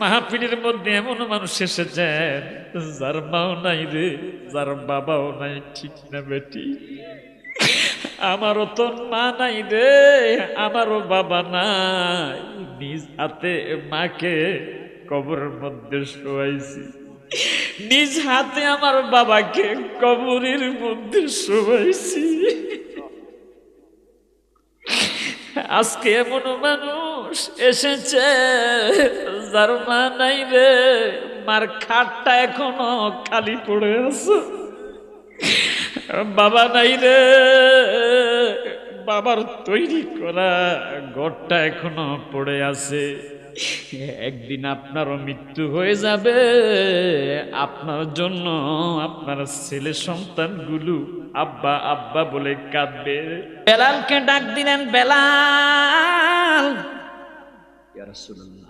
মাহফিলের মধ্যে এমন মানুষ এসেছেন যার মাও নাই রে, যার বাবাও নাই, ঠিক না বেটি? আমারও তো মা নাই রে, আমারও বাবা নাই, নিজ হাতে মাকে কবরের মধ্যে শোয়াইছি, নিজ হাতে আমার বাবাকে কবরের মধ্যে শোয়াইছি। আজকে এমন মানুষ এসেছে যার মা নাই রে, মার খাটটা এখনো খালি পড়ে আছে, বাবা নাই রে, বাবার তৈরি করা ঘরটা এখনো পড়ে আছে। একদিন আপনারও মৃত্যু হয়ে যাবে, আপনার জন্য আপনার ছেলে সন্তানগুলো আব্বা আব্বা বলে কাঁদবে। বেলালকে ডাক দিলেন, বেলাল, ইয়া রাসূলুল্লাহ,